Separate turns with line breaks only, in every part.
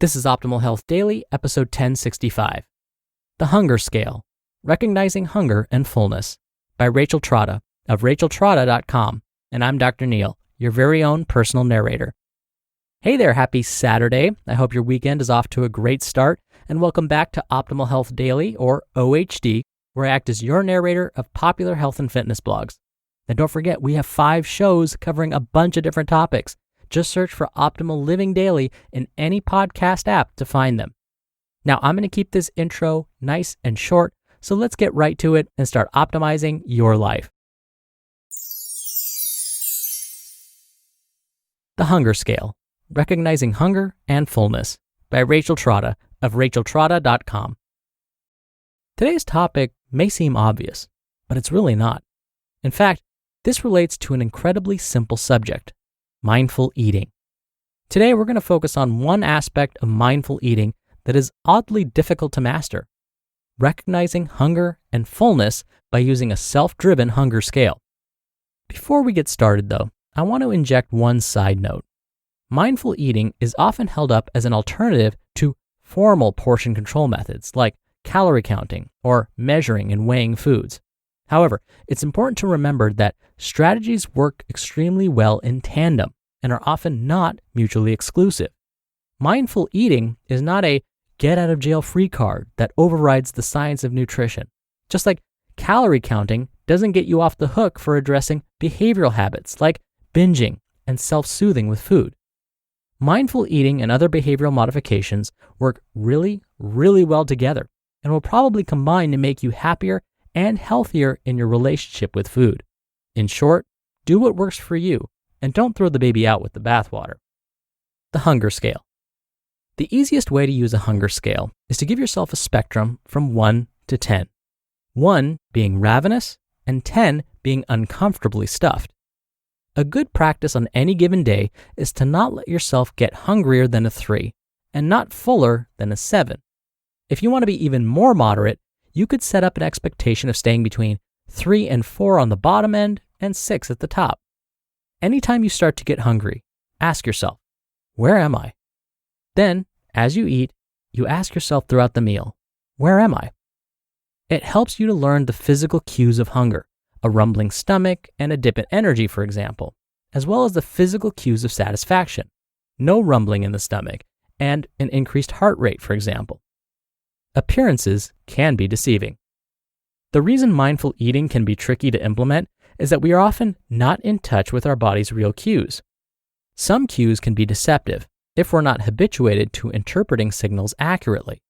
This is Optimal Health Daily, episode 1065. The Hunger Scale, Recognizing Hunger and Fullness, by Rachel Trotta of racheltrotta.com. And I'm Dr. Neil, your very own personal narrator. Hey there, happy Saturday. I hope your weekend is off to a great start, and welcome back to Optimal Health Daily, or OHD, where I act as your narrator of popular health and fitness blogs. And don't forget, we have 5 shows covering a bunch of different topics. Just search for Optimal Living Daily in any podcast app to find them. Now, I'm going to keep this intro nice and short, so let's get right to it and start optimizing your life. The Hunger Scale, Recognizing Hunger and Fullness, by Rachel Trotta of racheltrotta.com. Today's topic may seem obvious, but it's really not. In fact, this relates to an incredibly simple subject: mindful eating. Today, we're going to focus on one aspect of mindful eating that is oddly difficult to master: recognizing hunger and fullness by using a self-driven hunger scale. Before we get started, though, I want to inject one side note. Mindful eating is often held up as an alternative to formal portion control methods like calorie counting or measuring and weighing foods. However, it's important to remember that strategies work extremely well in tandem and are often not mutually exclusive. Mindful eating is not a get-out-of-jail-free card that overrides the science of nutrition. Just like calorie counting doesn't get you off the hook for addressing behavioral habits like binging and self-soothing with food. Mindful eating and other behavioral modifications work really, really well together and will probably combine to make you happier and healthier in your relationship with food. In short, do what works for you and don't throw the baby out with the bathwater. The Hunger Scale. The easiest way to use a hunger scale is to give yourself a spectrum from 1 to 10. 1 being ravenous and 10 being uncomfortably stuffed. A good practice on any given day is to not let yourself get hungrier than a 3 and not fuller than a 7. If you want to be even more moderate, you could set up an expectation of staying between 3 and 4 on the bottom end and 6 at the top. Anytime you start to get hungry, ask yourself, where am I? Then, as you eat, you ask yourself throughout the meal, where am I? It helps you to learn the physical cues of hunger, a rumbling stomach and a dip in energy, for example, as well as the physical cues of satisfaction, no rumbling in the stomach, and an increased heart rate, for example. Appearances can be deceiving. The reason mindful eating can be tricky to implement is that we are often not in touch with our body's real cues. Some cues can be deceptive if we're not habituated to interpreting signals accurately.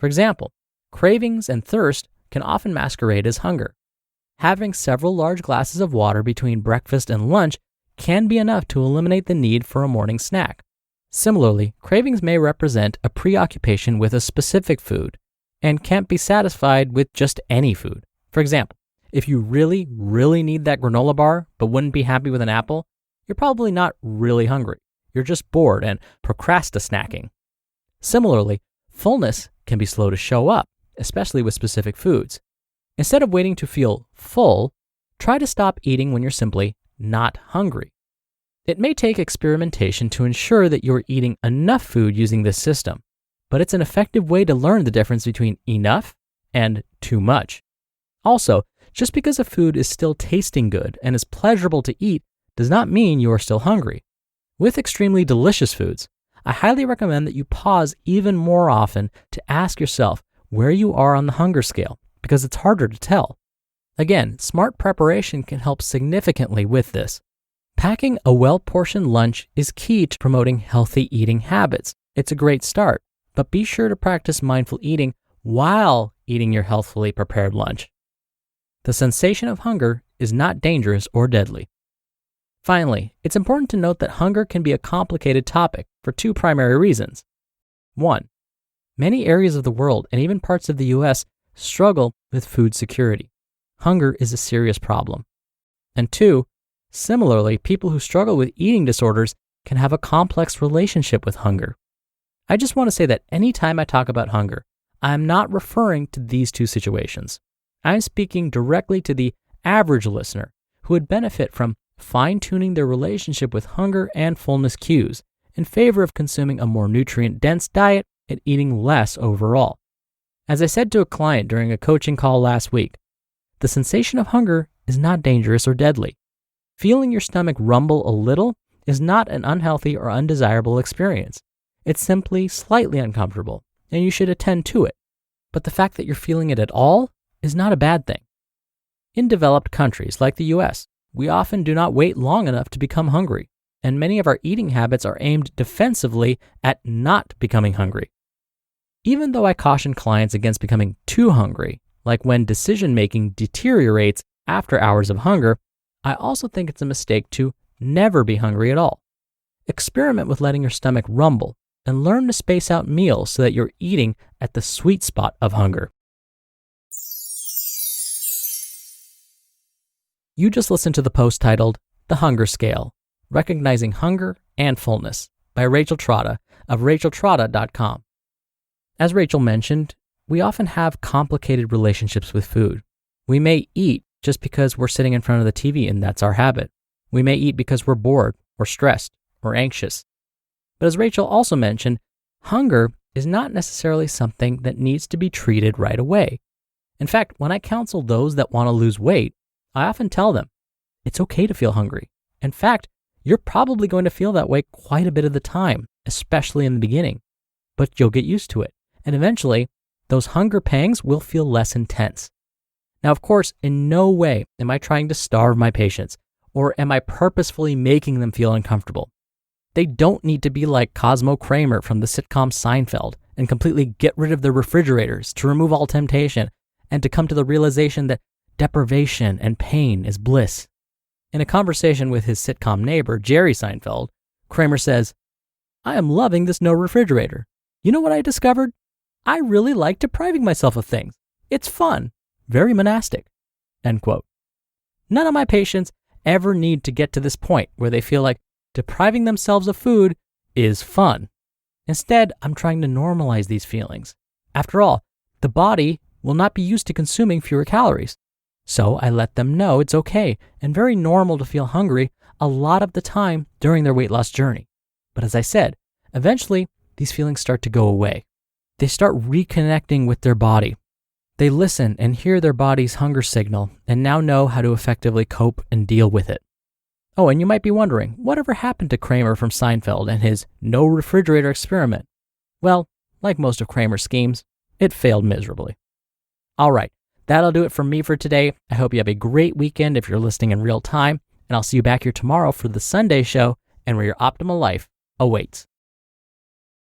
For example, cravings and thirst can often masquerade as hunger. Having several large glasses of water between breakfast and lunch can be enough to eliminate the need for a morning snack. Similarly, cravings may represent a preoccupation with a specific food and can't be satisfied with just any food. For example, if you really, really need that granola bar but wouldn't be happy with an apple, you're probably not really hungry. You're just bored and procrastinacking. Similarly, fullness can be slow to show up, especially with specific foods. Instead of waiting to feel full, try to stop eating when you're simply not hungry. It may take experimentation to ensure that you're eating enough food using this system, but it's an effective way to learn the difference between enough and too much. Also, just because a food is still tasting good and is pleasurable to eat does not mean you are still hungry. With extremely delicious foods, I highly recommend that you pause even more often to ask yourself where you are on the hunger scale, because it's harder to tell. Again, smart preparation can help significantly with this. Packing a well-portioned lunch is key to promoting healthy eating habits. It's a great start, but be sure to practice mindful eating while eating your healthfully prepared lunch. The sensation of hunger is not dangerous or deadly. Finally, it's important to note that hunger can be a complicated topic for 2 primary reasons. 1, many areas of the world and even parts of the US struggle with food security. Hunger is a serious problem. And 2, similarly, people who struggle with eating disorders can have a complex relationship with hunger. I just want to say that anytime I talk about hunger, I'm not referring to these 2 situations. I'm speaking directly to the average listener who would benefit from fine-tuning their relationship with hunger and fullness cues in favor of consuming a more nutrient-dense diet and eating less overall. As I said to a client during a coaching call last week, the sensation of hunger is not dangerous or deadly. Feeling your stomach rumble a little is not an unhealthy or undesirable experience. It's simply slightly uncomfortable, and you should attend to it. But the fact that you're feeling it at all is not a bad thing. In developed countries like the US, we often do not wait long enough to become hungry, and many of our eating habits are aimed defensively at not becoming hungry. Even though I caution clients against becoming too hungry, like when decision-making deteriorates after hours of hunger, I also think it's a mistake to never be hungry at all. Experiment with letting your stomach rumble and learn to space out meals so that you're eating at the sweet spot of hunger. You just listened to the post titled The Hunger Scale, Recognizing Hunger and Fullness by Rachel Trotta of nutritionalist.com. As Rachel mentioned, we often have complicated relationships with food. We may eat just because we're sitting in front of the TV and that's our habit. We may eat because we're bored or stressed or anxious. But as Rachel also mentioned, hunger is not necessarily something that needs to be treated right away. In fact, when I counsel those that want to lose weight, I often tell them, it's okay to feel hungry. In fact, you're probably going to feel that way quite a bit of the time, especially in the beginning. But you'll get used to it, and eventually, those hunger pangs will feel less intense. Now, of course, in no way am I trying to starve my patients, or am I purposefully making them feel uncomfortable. They don't need to be like Cosmo Kramer from the sitcom Seinfeld and completely get rid of their refrigerators to remove all temptation and to come to the realization that deprivation and pain is bliss. In a conversation with his sitcom neighbor, Jerry Seinfeld, Kramer says, "I am loving this no refrigerator. You know what I discovered? I really like depriving myself of things. It's fun. Very monastic." End quote. None of my patients ever need to get to this point where they feel like depriving themselves of food is fun. Instead, I'm trying to normalize these feelings. After all, the body will not be used to consuming fewer calories. So I let them know it's okay and very normal to feel hungry a lot of the time during their weight loss journey. But as I said, eventually these feelings start to go away. They start reconnecting with their body. They listen and hear their body's hunger signal and now know how to effectively cope and deal with it. Oh, and you might be wondering, whatever happened to Kramer from Seinfeld and his no refrigerator experiment? Well, like most of Kramer's schemes, it failed miserably. All right, that'll do it for me for today. I hope you have a great weekend if you're listening in real time, and I'll see you back here tomorrow for the Sunday show and where your optimal life awaits.